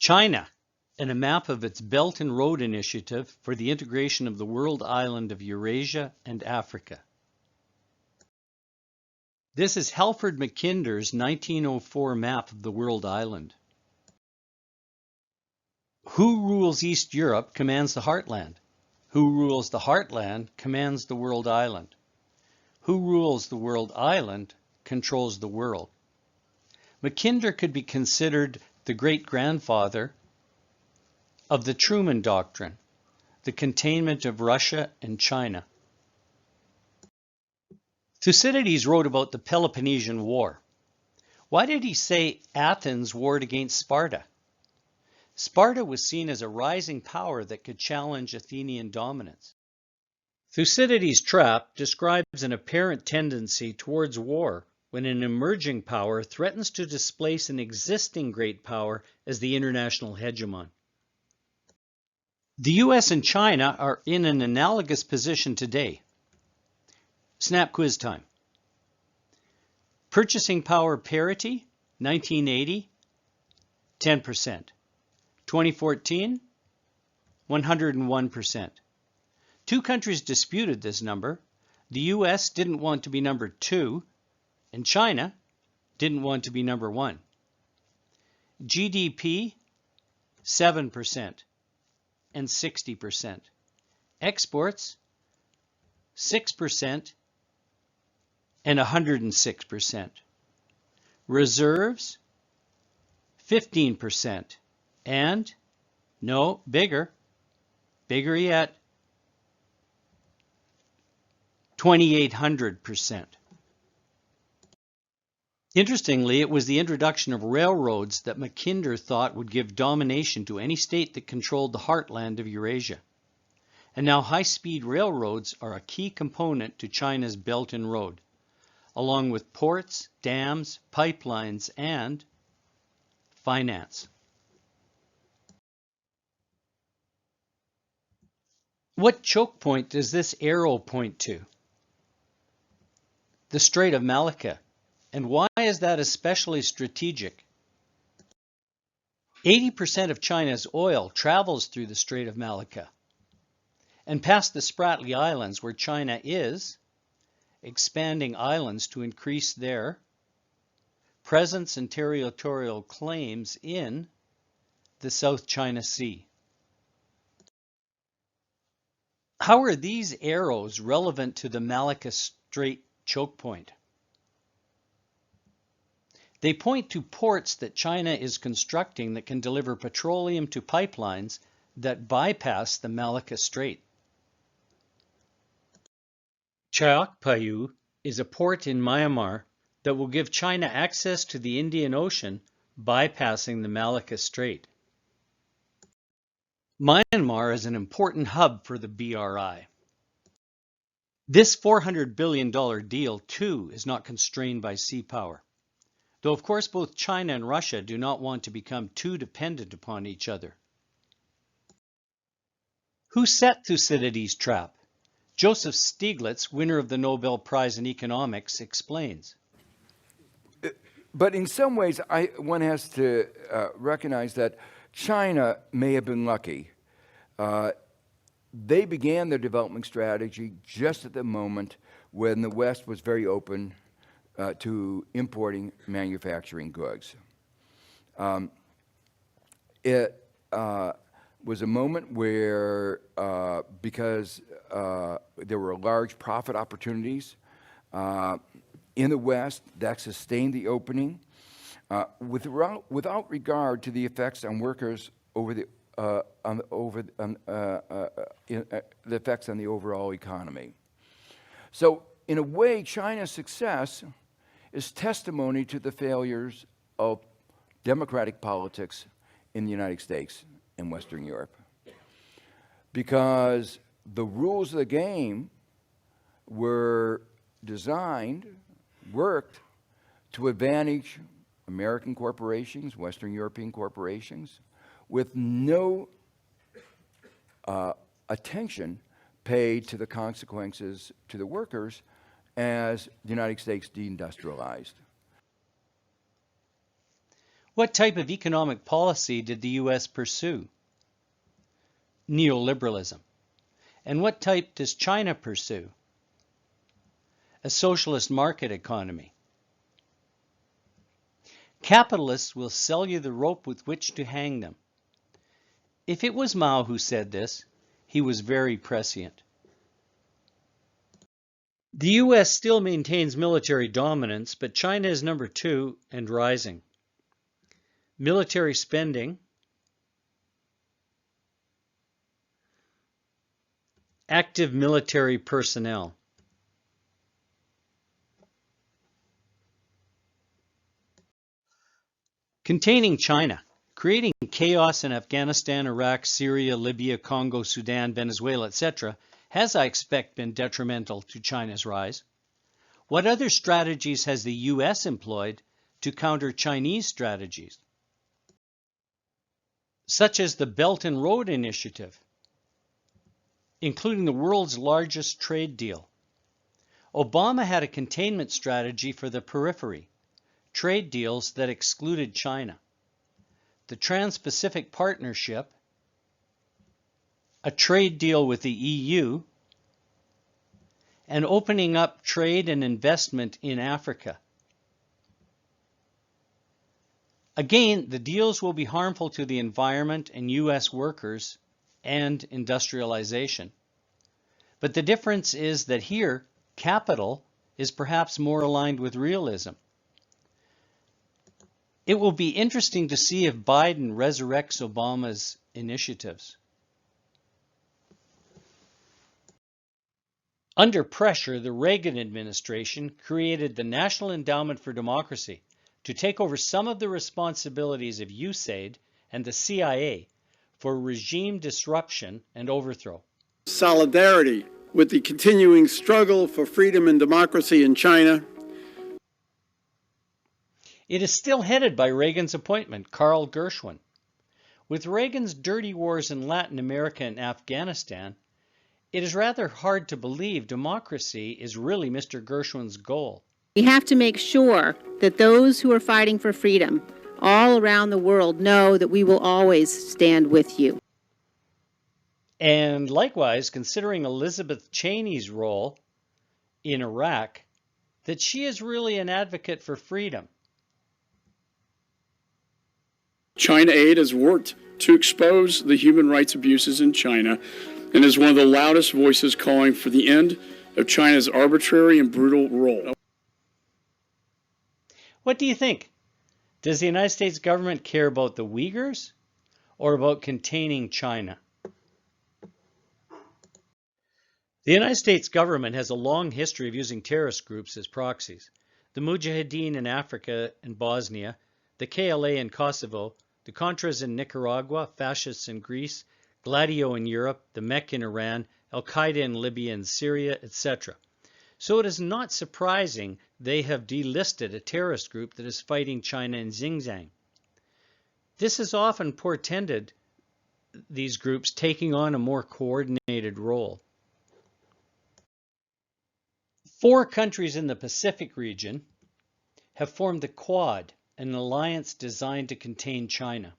China, and a map of its Belt and Road Initiative for the integration of the world island of Eurasia and Africa. This is Halford Mackinder's 1904 map of the world island. Who rules East Europe commands the heartland. Who rules the heartland commands the world island. Who rules the world island controls the world. Mackinder could be considered the great-grandfather of the Truman Doctrine, the containment of Russia and China. Thucydides wrote about the Peloponnesian War. Why did he say Athens warred against Sparta? Sparta was seen as a rising power that could challenge Athenian dominance. Thucydides' trap describes an apparent tendency towards war when an emerging power threatens to displace an existing great power as the international hegemon. The US and China are in an analogous position today. Snap quiz time. Purchasing power parity, 1980, 10%. 2014, 101%. Two countries disputed this number. The US didn't want to be number 2, and China didn't want to be number 1. GDP, 7% and 60%. Exports, 6% and 106%. Reserves, 15%. And, no, bigger yet, 2,800%. Interestingly, it was the introduction of railroads that Mackinder thought would give domination to any state that controlled the heartland of Eurasia. And now high-speed railroads are a key component to China's Belt and Road, along with ports, dams, pipelines, and finance. What choke point does this arrow point to? The Strait of Malacca. And why is that especially strategic? 80% of China's oil travels through the Strait of Malacca and past the Spratly Islands, where China is expanding islands to increase their presence and territorial claims in the South China Sea. How are these arrows relevant to the Malacca Strait choke point? They point to ports that China is constructing that can deliver petroleum to pipelines that bypass the Malacca Strait. Chaokpayu is a port in Myanmar that will give China access to the Indian Ocean, bypassing the Malacca Strait. Myanmar is an important hub for the BRI. This $400 billion deal, too, is not constrained by sea power. Though, of course, both China and Russia do not want to become too dependent upon each other. Who set Thucydides' trap? Joseph Stiglitz, winner of the Nobel Prize in Economics, explains. But in some ways, one has to recognize that China may have been lucky. They began their development strategy just at the moment when the West was very open to importing manufacturing goods. It was a moment where, because there were large profit opportunities in the West, that sustained the opening, without regard to the effects on workers the effects on the overall economy. So, in a way, China's success is testimony to the failures of democratic politics in the United States and Western Europe. Because the rules of the game were worked to advantage American corporations, Western European corporations, with no attention paid to the consequences to the workers as the United States deindustrialized. What type of economic policy did the U.S. pursue? Neoliberalism. And what type does China pursue? A socialist market economy. Capitalists will sell you the rope with which to hang them. If it was Mao who said this, he was very prescient. The U.S. still maintains military dominance, but China is number 2 and rising. Military spending, active military personnel. Containing China, creating chaos in Afghanistan, Iraq, Syria, Libya, Congo, Sudan, Venezuela, etc., has, I expect, been detrimental to China's rise. What other strategies has the U.S. employed to counter Chinese strategies, such as the Belt and Road Initiative, including the world's largest trade deal? Obama had a containment strategy for the periphery, trade deals that excluded China. The Trans-Pacific Partnership, a trade deal with the EU, and opening up trade and investment in Africa. Again, the deals will be harmful to the environment and U.S. workers and industrialization. But the difference is that here, capital is perhaps more aligned with realism. It will be interesting to see if Biden resurrects Obama's initiatives. Under pressure, the Reagan administration created the National Endowment for Democracy to take over some of the responsibilities of USAID and the CIA for regime disruption and overthrow. Solidarity with the continuing struggle for freedom and democracy in China. It is still headed by Reagan's appointment, Carl Gershwin. With Reagan's dirty wars in Latin America and Afghanistan, it is rather hard to believe democracy is really Mr. Gershwin's goal. We have to make sure that those who are fighting for freedom all around the world know that we will always stand with you. And likewise, considering Elizabeth Cheney's role in Iraq, that she is really an advocate for freedom. China Aid has worked to expose the human rights abuses in China and is one of the loudest voices calling for the end of China's arbitrary and brutal rule. What do you think? Does the United States government care about the Uyghurs or about containing China? The United States government has a long history of using terrorist groups as proxies. The Mujahideen in Africa and Bosnia, the KLA in Kosovo, the Contras in Nicaragua, fascists in Greece, Gladio in Europe, the Mek in Iran, Al-Qaeda in Libya and Syria, etc. So it is not surprising they have delisted a terrorist group that is fighting China in Xinjiang. This has often portended these groups taking on a more coordinated role. 4 countries in the Pacific region have formed the Quad, an alliance designed to contain China.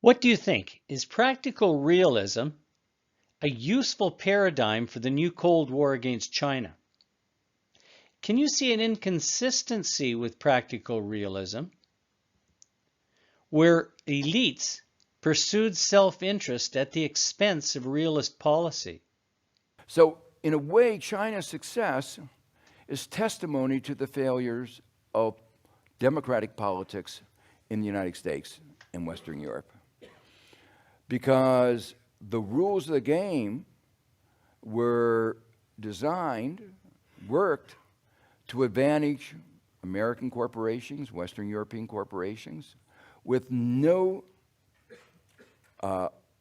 What do you think? Is practical realism a useful paradigm for the new Cold War against China? Can you see an inconsistency with practical realism, where elites pursued self-interest at the expense of realist policy? So, in a way, China's success is testimony to the failures of democratic politics in the United States and Western Europe. Because the rules of the game were designed, worked to advantage American corporations, Western European corporations, with no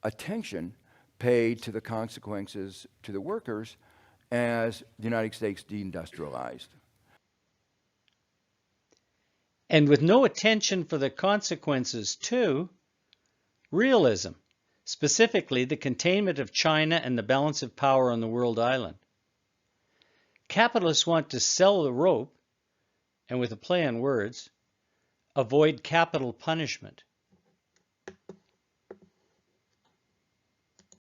attention paid to the consequences to the workers as the United States deindustrialized. And with no attention for the consequences to realism, specifically the containment of China and the balance of power on the world island. Capitalists want to sell the rope and with a play on words, avoid capital punishment.